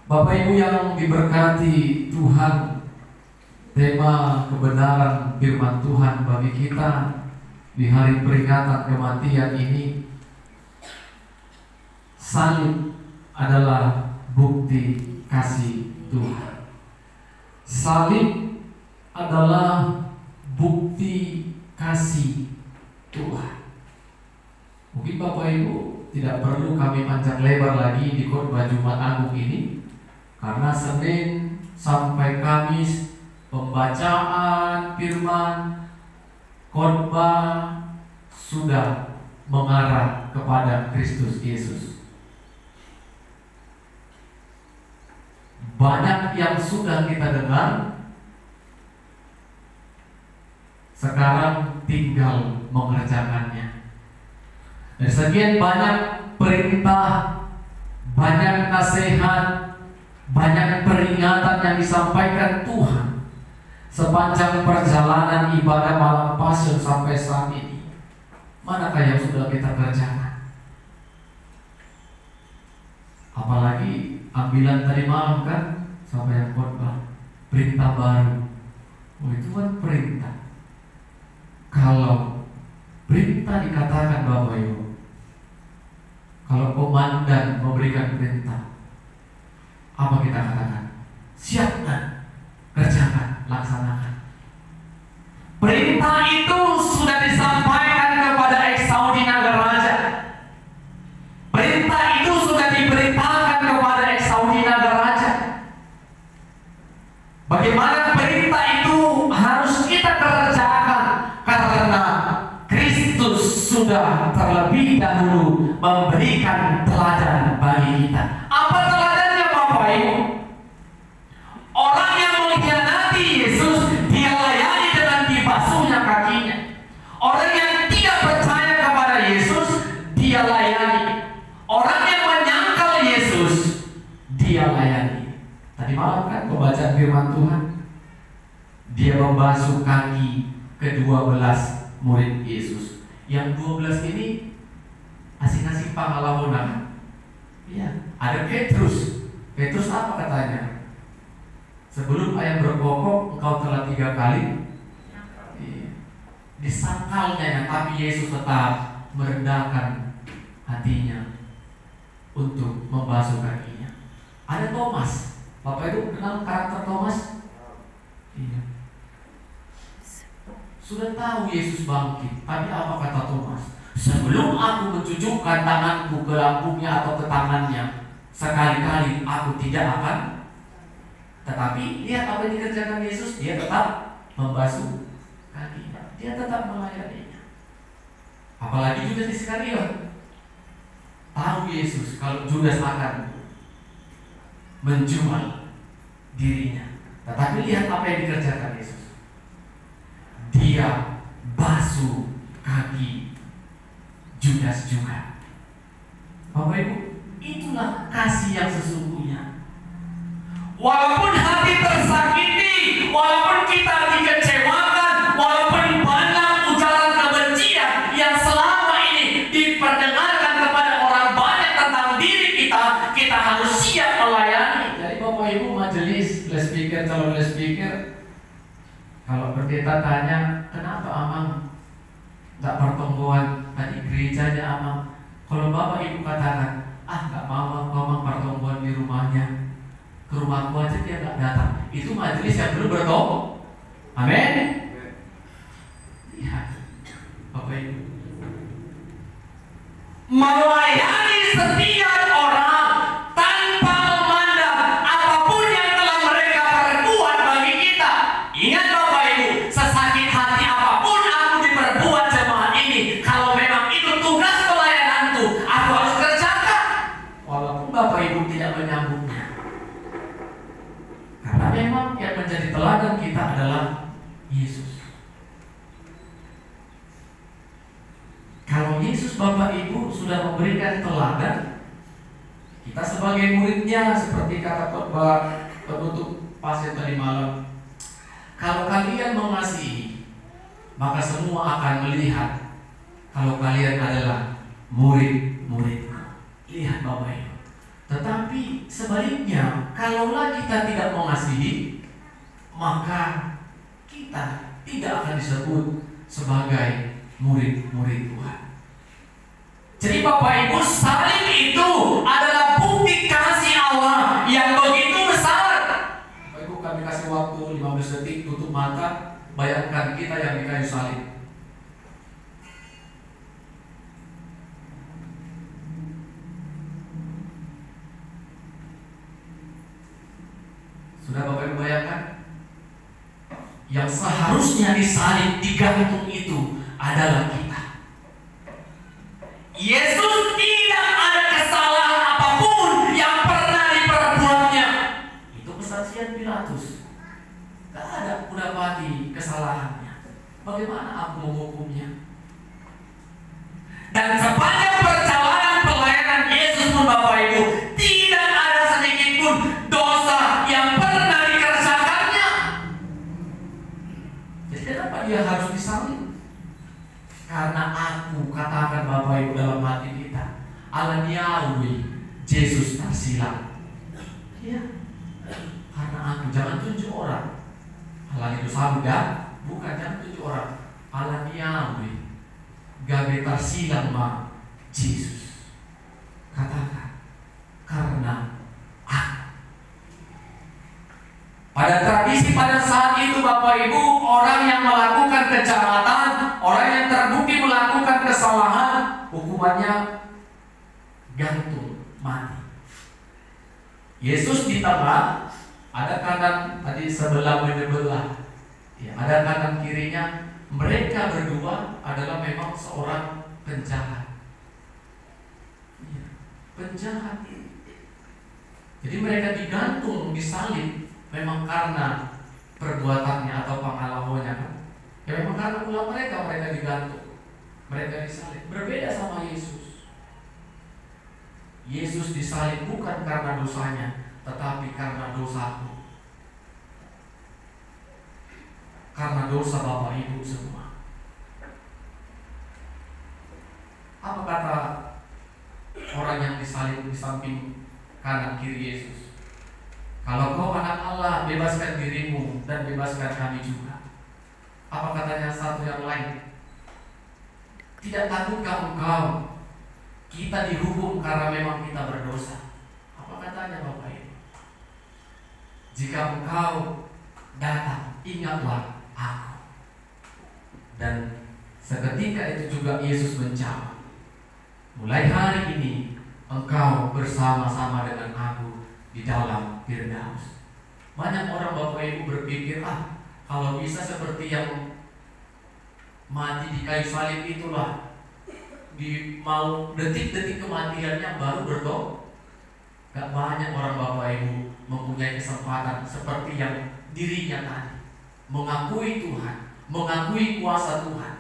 Bapak Ibu yang diberkati Tuhan, tema kebenaran firman Tuhan bagi kita di hari peringatan kematian ini, salib adalah bukti kasih Tuhan. Salib adalah bukti kasih Tuhan. Mungkin Bapak Ibu tidak perlu kami panjang lebar lagi di khotbah Jumat Agung ini, karena Senin sampai Kamis pembacaan firman khotbah sudah mengarah kepada Kristus Yesus. Banyak yang sudah kita dengar, sekarang tinggal mengerjakannya. Dan sekian banyak perintah, banyak nasihat, banyak peringatan yang disampaikan Tuhan sepanjang perjalanan ibadah malam Paskah sampai saat ini. Manakah yang sudah kita kerjakan? Apalagi ambilan tadi malam kan, sampai yang khotbah perintah baru. Oh, itu kan perintah. Kalau perintah dikatakan Bapak Ibu, kalau komandan memberikan perintah, apa kita katakan? Siapkan, kerjakan, laksanakan. Perintah itu sudah disampaikan kepada Eksaudi Nagaraja. Perintah itu sudah diberitakan kepada Eksaudi Nagaraja. Bagaimana perintah itu harus kita kerjakan, karena Kristus sudah terlebih dahulu memberikan teladan bagi kita. Apa teladannya Bapak Ibu? Orang yang mengkhianati Yesus, dia layani dengan dibasuhnya kakinya. Orang yang tidak percaya kepada Yesus, dia layani. Orang yang menyangkal Yesus, dia layani. Tadi malam kan pembacaan firman Tuhan, dia membasuh kaki ke-12 murid Yesus. Yang 12 ini asing-asing pangalahonan. Iya, ada Petrus. Petrus apa katanya? Sebelum ayam berkokok, engkau telah 3 kali. Iya. Disangkalnya, tapi Yesus tetap merendahkan hatinya untuk membasuh kakinya. Ada Thomas. Bapak Ibu kenal karakter Thomas? Iya. Sudah tahu Yesus bangkit, tapi apa kata Thomas? Sebelum aku mencucukkan tanganku ke lambungnya atau ke tangannya, sekali-kali aku tidak akan. Tetapi lihat apa yang dikerjakan Yesus, dia tetap membasuh kakinya, dia tetap melayaninya. Apalagi Judas Iskariot, tahu Yesus kalau Judas akan menjual dirinya, tetapi lihat apa yang dikerjakan Yesus. Dia basuh kaki Judas juga. Bapak Ibu, itulah kasih yang sesungguhnya. Walaupun hati tersakiti, walaupun kita dikecewakan, walaupun banyak ujaran kebencian yang selama ini diperdengarkan kepada orang banyak tentang diri kita, kita harus siap melayani. Jadi Bapak Ibu majelis, les speaker, calon les speaker, kalau pendeta tanya, kenapa Amang gak pertemuan tadi gerejanya Amang? Kalau Bapak Ibu katakan, gak mau Amang pertemuan di rumahnya, ke rumahku aja dia gak datang, itu majelis yang belum bertobat. Amin. Ya, Bapak Ibu, melayani setiap orang tanpa memandang apapun yang telah mereka perbuat bagi kita. Ingat Bapak Ibu, sesakit hati apapun aku diperbuat jemaat ini, kalau memang itu tugas pelayananku, aku harus kerjakan, walaupun Bapak Ibu tidak menyambutnya. Karena memang yang menjadi teladan kita adalah Yesus. Kalau Yesus Bapak Ibu sudah memberikan teladan, kita sebagai muridnya, seperti kata khotbah penutup pasien tadi malam, kalau kalian mengasihi, maka semua akan melihat kalau kalian adalah murid-muridku. Lihat Bapak Ibu, Tetapi sebaliknya, kalaulah kita tidak mengasihi, maka kita tidak akan disebut sebagai murid-murid Tuhan. Jadi Bapak Ibu, salib itu adalah bukti kasih Allah yang begitu besar. Bapak Ibu, kami kasih waktu 15 detik, tutup mata, bayangkan kita yang di kayu salib. Sudah Bapak Ibu bayangkan? Yang seharusnya disalib, digantung itu adalah kita. Yesus tidak ada kesalahan apapun yang pernah diperbuatnya. Itu kesaksian Pilatus. Tidak ada mendapati kesalahannya. Bagaimana aku menghukumnya? Dan sepanjang perjalanan pelayanan Yesus pun Bapak Ibu, tidak ada sedikit pun dosa yang pernah dikerjakannya. Jadi kenapa dia harus disalib? Karena aku, katakan Bapak Ibu dalam hati kita, alaniawi Yesus tersilang. Ya, karena aku, jangan tunjuk orang. Alan itu sabda, bukan, jangan tunjuk orang. Alaniawi gabe tersilang ma Yesus. Katakan, karena aku. Pada tradisi pada saat itu Bapak Ibu, orang yang melakukan kejahatan, orang yang terbukti melakukan kesalahan, hukumannya gantung, mati. Yesus di tengah, ada kanan tadi sebelah menyebelah, ya, ada kanan kirinya. Mereka berdua adalah memang seorang penjahat, ya, penjahat. Jadi mereka digantung, disalib. Memang karena perbuatannya atau pengalamannya kan? Ya memang karena ulah mereka digantung, mereka disalib. Berbeda sama Yesus. Yesus disalib bukan karena dosanya, tetapi karena dosaku, karena dosa Bapak Ibu semua. Apa kata orang yang disalib di samping kanan kiri Yesus? Kalau kau anak Allah, bebaskan dirimu dan bebaskan kami juga. Apa katanya satu yang lain? Tidak takutkah engkau kita dihukum karena memang kita berdosa? Apa katanya Bapak Ibu? Jika engkau datang, ingatlah aku. Dan seketika itu juga Yesus menjawab, mulai hari ini engkau bersama-sama dengan aku di dalam Firdaus. Banyak orang Bapak Ibu berpikir, kalau bisa seperti yang mati di kayu salib itulah, di mau detik-detik kematiannya baru bertobat. Gak banyak orang Bapak Ibu mempunyai kesempatan seperti yang dirinya tadi, mengakui Tuhan, mengakui kuasa Tuhan.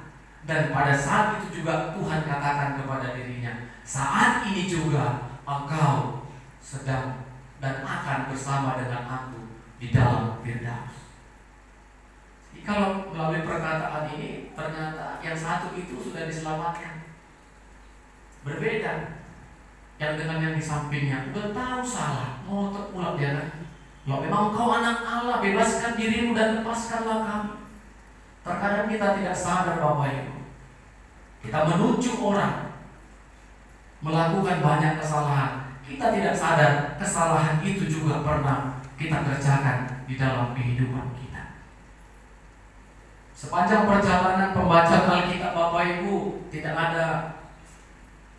Dan pada saat itu juga Tuhan katakan kepada dirinya, saat ini juga engkau sedang dan akan bersama dengan aku di dalam Firdaus. Jadi kalau melalui perkataan ini, ternyata yang satu itu sudah diselamatkan. Berbeda yang dengan yang di sampingnya, udah tahu salah, ngotot pula dia lagi. Kalau memang kau anak Allah, bebaskan dirimu dan lepaskanlah kami. Terkadang kita tidak sadar Bapak Ibu, kita menuju orang melakukan banyak kesalahan. Kita tidak sadar kesalahan itu juga pernah kita kerjakan di dalam kehidupan kita. Sepanjang perjalanan pembacaan Alkitab Bapak Ibu, tidak ada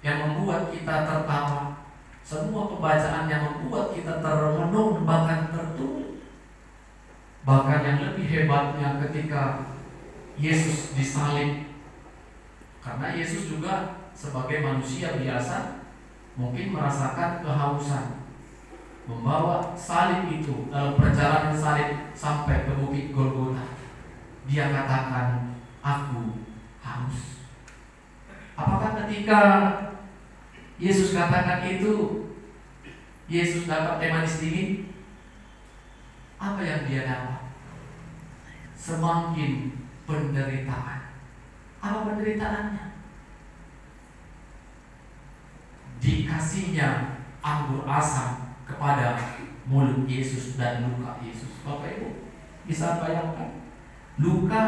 yang membuat kita tertawa. Semua pembacaan yang membuat kita termenung, bahkan tertunduk. Bahkan yang lebih hebatnya ketika Yesus disalib, karena Yesus juga sebagai manusia biasa mungkin merasakan kehausan, membawa salib itu dalam perjalanan salib sampai ke bukit Golgota. Dia katakan, aku haus. Apakah ketika Yesus katakan itu, Yesus dapat teh manis dingin? Apa yang dia dapat? Semakin penderitaan. Apa penderitaannya? Dikasihnya anggur asam kepada mulut Yesus dan luka Yesus. Bapak Ibu bisa bayangkan luka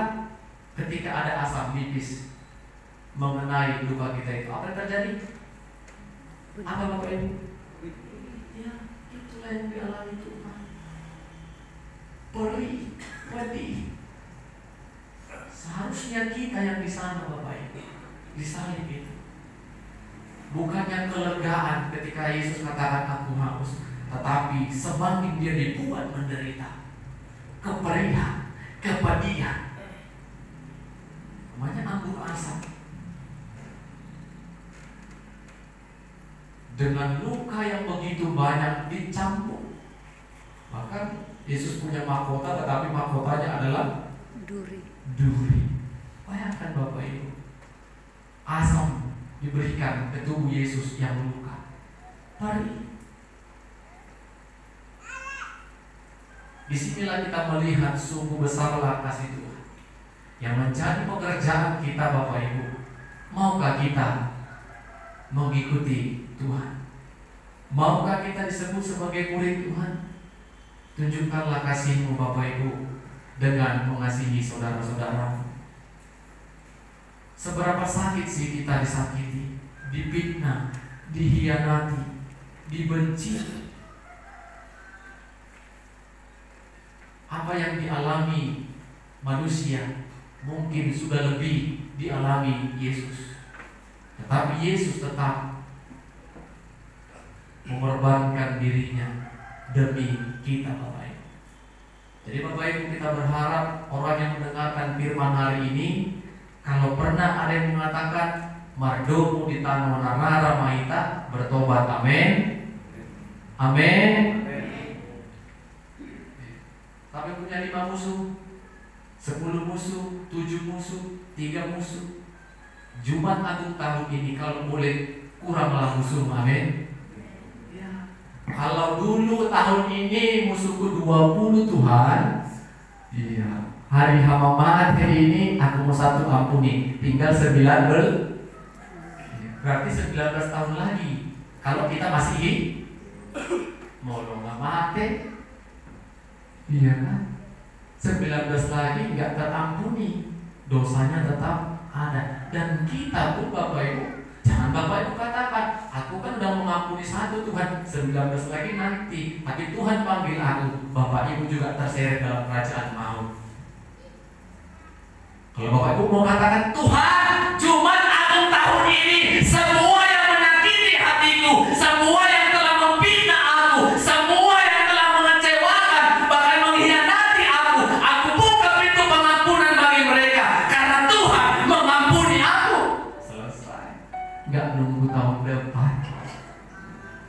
ketika ada asam nipis mengenai luka kita itu, apa yang terjadi? Apa Bapak Ibu? Ya, itulah yang dialami Tuhan. Perih, pedih. Seharusnya kita yang di sana Bapak Ibu, disalib itu. Bukannya kelegaan ketika Yesus katakan aku haus, tetapi semakin dia dibuat menderita, keperihan, kepedihan. Namanya anggur asam. Dengan luka yang begitu banyak dicampur. Bahkan Yesus punya mahkota, tetapi mahkotanya adalah duri. Bayangkan Bapak Ibu, asam diberikan ke tubuh Yesus yang luka. Perih. Disinilah kita melihat sungguh besarlah kasih Tuhan yang menjadi pekerjaan kita Bapak Ibu. Maukah kita mengikuti Tuhan? Maukah kita disebut sebagai murid Tuhan? Tunjukkanlah kasih-Mu Bapak Ibu dengan mengasihi saudara-saudara. Seberapa sakit sih kita disakiti, difitnah, dihianati, dibenci. Apa yang dialami manusia mungkin sudah lebih dialami Yesus, tetapi Yesus tetap mengorbankan dirinya demi kita Bapak Ibu. Jadi Bapak Ibu, kita berharap orang yang mendengarkan firman hari ini, kalau pernah ada yang mengatakan mardomu di tanah nara maita, bertobat. Amin. Amin. Tapi punya 5 musuh, 10 musuh, 7 musuh, 3 musuh. Jumat Agung tahun ini kalau boleh kuranglah musuh. Amin. Ya. Kalau dulu tahun ini musuhku 20 Tuhan, iya. Hari Hamamat hari ini aku mau 1 ampuni, tinggal 19. Berarti 19 tahun lagi. Kalau kita masih mau nggak mati, iya kan? 19 lagi nggak terampuni, dosanya tetap ada. Dan kita pun Bapak Ibu, jangan Bapak Ibu katakan, aku kan udah mengampuni 1 Tuhan, 19 lagi nanti. Tapi Tuhan panggil aku, Bapak Ibu juga terseret dalam kerajaan maut. Kalau Bapak Ibu mau katakan, Tuhan, Jumat Agung tahun ini, semua yang menyakiti hatiku, semua yang telah memfitnah aku, semua yang telah mengecewakan, bahkan mengkhianati aku buka pintu pengampunan bagi mereka, karena Tuhan mengampuni aku. Selesai. Nggak nunggu tahun depan.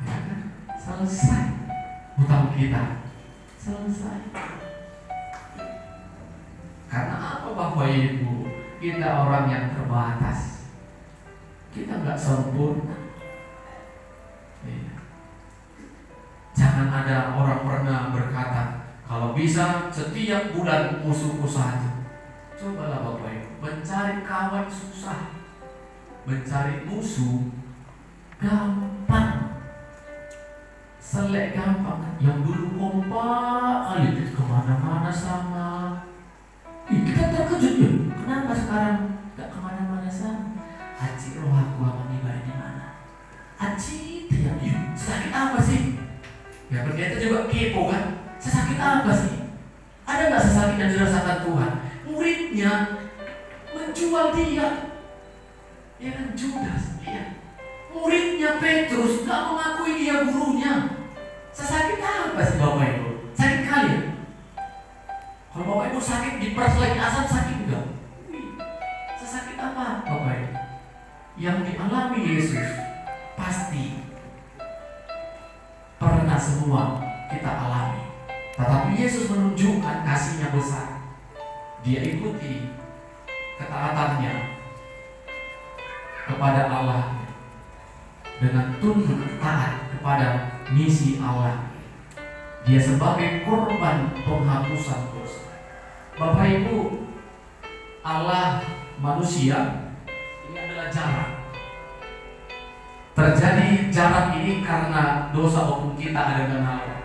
Ya kan? Selesai. Hutang kita selesai. Karena apa Bapak Ibu? Kita orang yang terbatas. Kita nggak sempurna. Jangan ada orang pernah berkata, kalau bisa setiap bulan musuhku 1. Cobalah Bapak Ibu, mencari kawan susah, mencari musuh gampang. Selek gampang. Yang dulu kompak kali kemana-mana sama. Kita terkejut ya, kenapa sekarang gak kemana-mana sama? Haji roh aku sama ibadah di mana? Haji tidak, sakit apa sih? Ya berkaitan juga kepo kan? Sesakit apa sih? Ada gak sesakit yang dirasakan Tuhan? Muridnya menjual dia, ya kan Judas, ya. Muridnya Petrus gak mengakui dia gurunya. Sesakit apa sih Bapak Ibu? Sakit kali ya? Kalau Bapak Ibu sakit diperas asam, sakit enggak? Sesakit apa Bapak Ibu? Yang dialami Yesus pasti pernah semua kita alami. Tetapi Yesus menunjukkan kasih-Nya besar. Dia ikuti ketaatannya kepada Allah dengan tunduk taat kepada misi Allah. Dia sebagai korban penghapusan dosa. Bapak Ibu, Allah manusia ini adalah jarak. terjadi jalan ini karena dosa hukum kita ada dengan Allah.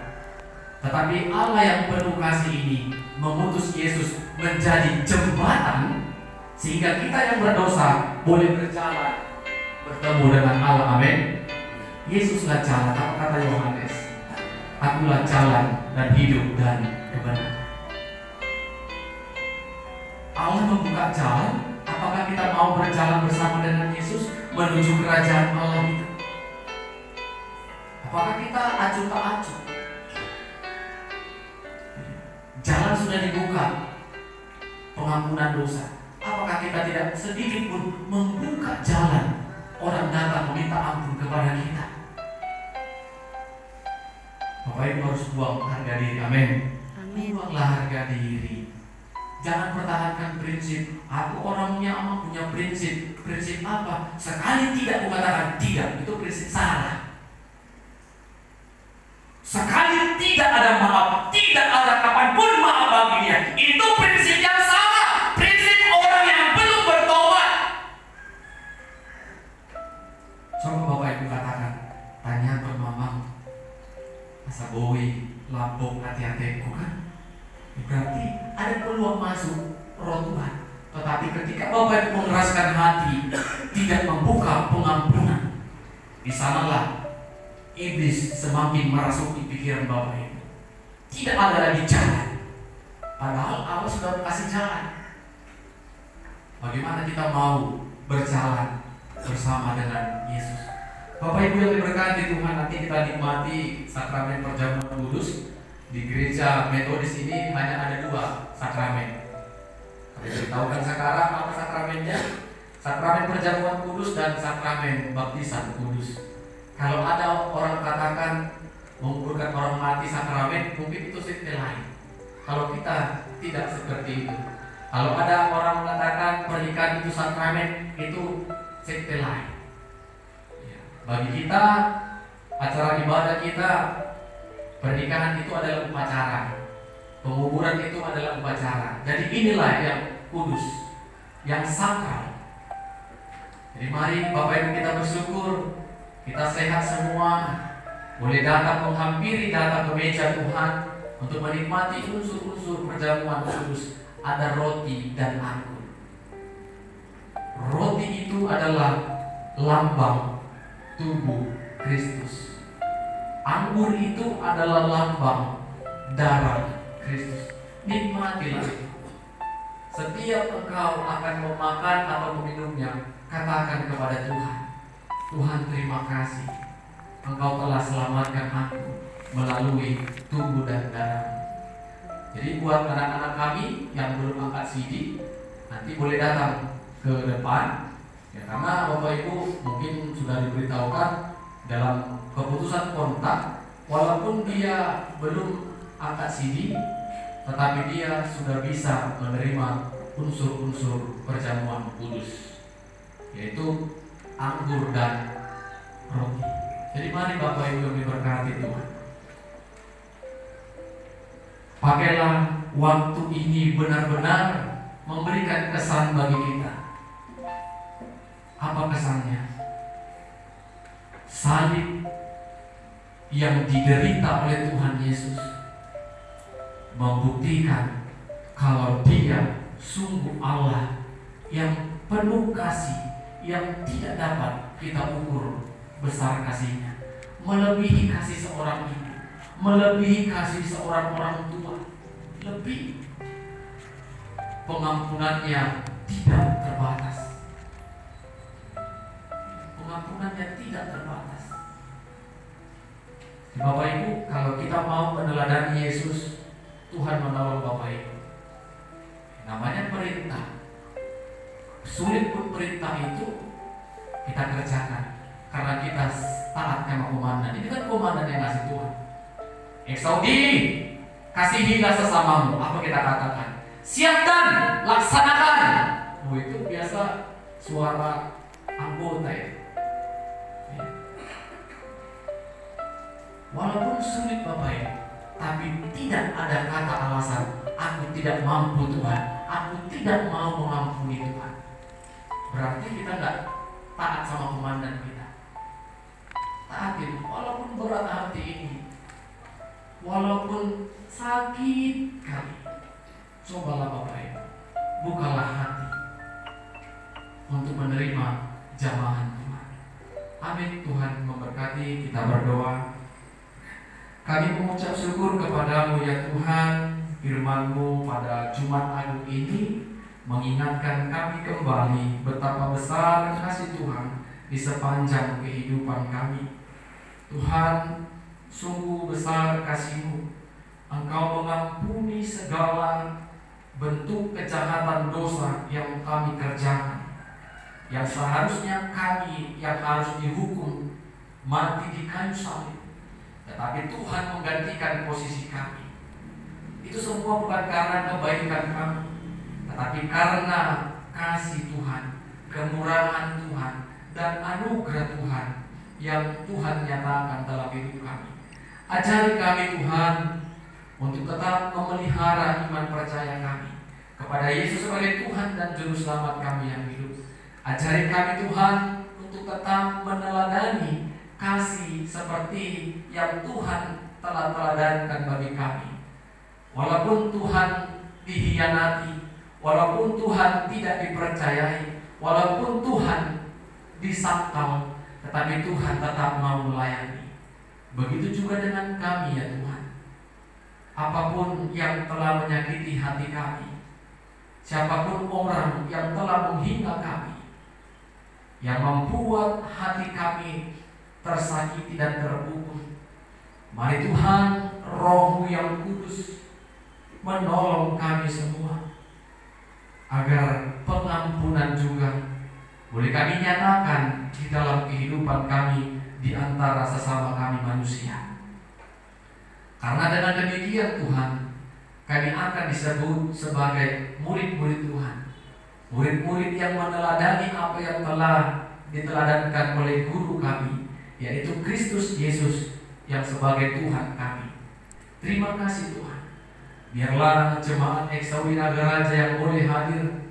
Tetapi Allah yang penuh kasih ini mengutus Yesus menjadi jembatan sehingga kita yang berdosa boleh berjalan bertemu dengan Allah. Amin. Yesuslah jalan. Apa kata Yohanes? Akulah jalan dan hidup dan kebenaran. Allah membuka jalan. Apakah kita mau berjalan bersama dengan Yesus menuju kerajaan Allah itu? Apakah kita acuh tak acuh? Jalan sudah dibuka, pengampunan dosa. Apakah kita tidak sedikit pun membuka jalan orang datang meminta ampun kepada kita? Bapak Ibu harus buang harga diri. Amin. Buanglah harga diri. Jangan pertahankan prinsip. Aku orangnya punya prinsip. Prinsip apa? Sekali tidak mengatakan tidak, itu prinsip salah. Sekali tidak ada maaf, tidak ada kapanpun maaf bagi dia, itu prinsip yang salah. Prinsip orang yang belum bertobat. Coba Bapak Ibu katakan, tanya ke Mamang, asa boy, lampung hati-hatiku kan? Berarti ada peluang masuk roh Tuhan. Tetapi ketika Bapak Ibu mengeraskan hati, tidak membuka pengampunan, di sanalah iblis semakin merasuki pikiran Bapak Ibu. Tidak ada lagi jalan. Padahal Allah sudah kasih jalan. Bagaimana kita mau berjalan bersama dengan Yesus? Bapak Ibu yang diberkati Tuhan, nanti kita nikmati sakramen perjamuan kudus. Di gereja Metodis ini hanya ada 2 sakramen. Kami beritahukan sekarang apa sakramennya? Sakramen perjamuan kudus dan sakramen baptisan kudus. Kalau ada orang katakan menguburkan orang mati sakramen, mungkin itu sekte lain. Kalau kita tidak seperti itu. Kalau ada orang mengatakan pernikahan itu sakramen, itu sekte lain. Bagi kita, acara ibadah kita, pernikahan itu adalah upacara, penguburan itu adalah upacara. Jadi inilah yang kudus, yang sakral. Jadi mari Bapak Ibu kita bersyukur. Kita sehat semua, boleh datang menghampiri, datang ke meja Tuhan untuk menikmati unsur-unsur perjamuan kudus. Ada roti dan anggur. Roti itu adalah lambang tubuh Kristus. Anggur itu adalah lambang darah Kristus. Nikmatilah itu. Setiap engkau akan memakan atau meminumnya, katakan kepada Tuhan, Tuhan terima kasih, Engkau telah selamatkan aku melalui tubuh dan darah. Jadi buat anak-anak kami yang belum angkat CD, nanti boleh datang ke depan ya, karena Bapak Ibu mungkin sudah diberitahukan dalam keputusan kontak, walaupun dia belum angkat CD, tetapi dia sudah bisa menerima unsur-unsur perjamuan kudus, yaitu anggur dan roti. Jadi mari Bapak Ibu yang diberkati Tuhan, pakailah waktu ini benar-benar memberikan kesan bagi kita. Apa kesannya? Salib yang diderita oleh Tuhan Yesus membuktikan kalau Dia sungguh Allah yang penuh kasih, yang tidak dapat kita ukur besar kasih-Nya, melebihi kasih seorang ibu, melebihi kasih seorang orang tua, lebih pengampunannya tidak terbatas. Pengampunannya tidak terbatas. Bapak Ibu, kalau kita mau meneladani Yesus, Tuhan menolong Bapak Ibu. Namanya perintah. Sulit pun perintah itu kita kerjakan karena kita taat sama komandan. Ini kan komandan yang ngasih Tuhan. Exaudi, kasihilah sesamamu. Apa kita katakan? Siapkan, laksanakan. Oh, itu biasa suara anggota ya. Walaupun sulit Bapak Ibu, tapi tidak ada kata alasan. Aku tidak mampu Tuhan, aku tidak mau mengampuni Tuhan. Berarti kita nggak taat sama komandan kita. Taatin, walaupun berat hati ini, walaupun sakit kali, cobalah Bapak Ibu, bukalah hati untuk menerima jamahan Tuhan. Amin. Tuhan memberkati. Kita berdoa. Kami mengucap syukur kepadamu ya Tuhan. Firman-Mu pada Jumat Agung ini mengingatkan kami kembali betapa besar kasih Tuhan di sepanjang kehidupan kami. Tuhan, sungguh besar kasih-Mu. Engkau mengampuni segala bentuk kejahatan dosa yang kami kerjakan, yang seharusnya kami yang harus dihukum mati di kayu salib, tetapi Tuhan menggantikan posisi kami. Itu semua bukan karena kebaikan kami, tetapi karena kasih Tuhan, kemurahan Tuhan, dan anugerah Tuhan yang Tuhan nyatakan dalam hidup kami. Ajari kami Tuhan untuk tetap memelihara iman percaya kami kepada Yesus sebagai Tuhan dan Juru Selamat kami yang hidup. Ajari kami Tuhan untuk tetap meneladani kasih seperti yang Tuhan telah teladankan bagi kami. Walaupun Tuhan dihianati, walaupun Tuhan tidak dipercayai, walaupun Tuhan disangkal, tetapi Tuhan tetap mau melayani. Begitu juga dengan kami ya Tuhan. Apapun yang telah menyakiti hati kami, siapapun orang yang telah menghina kami, yang membuat hati kami tersakiti dan terpukul, mari Tuhan, Roh-Mu yang kudus menolong kami semua, agar pengampunan juga boleh kami nyatakan di dalam kehidupan kami di antara sesama kami manusia. Karena dengan demikian Tuhan, kami akan disebut sebagai murid-murid Tuhan, murid-murid yang meneladani apa yang telah diteladankan oleh guru kami, yaitu Kristus Yesus yang sebagai Tuhan kami. Terima kasih Tuhan. Biarlah jemaat Eksawi Naga Raja yang boleh hadir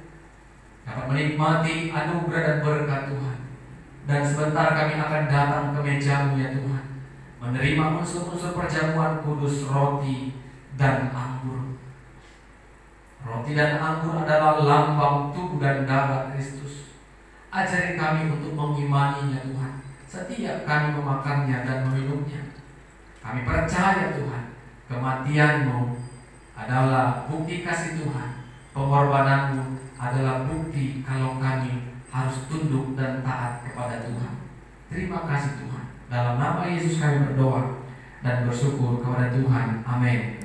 dapat menikmati anugerah dan berkat Tuhan. Dan sebentar kami akan datang ke meja-Mu ya Tuhan, menerima unsur-unsur perjamuan kudus, roti dan anggur. Roti dan anggur adalah lambang tubuh dan darah Kristus. Ajari kami untuk mengimaninya Tuhan setiap kami memakannya dan meminumnya. Kami percaya Tuhan, kematian-Mu adalah bukti kasih Tuhan, pengorbanan-Mu adalah bukti kalau kami harus tunduk dan taat kepada Tuhan. Terima kasih Tuhan. Dalam nama Yesus kami berdoa dan bersyukur kepada Tuhan. Amin.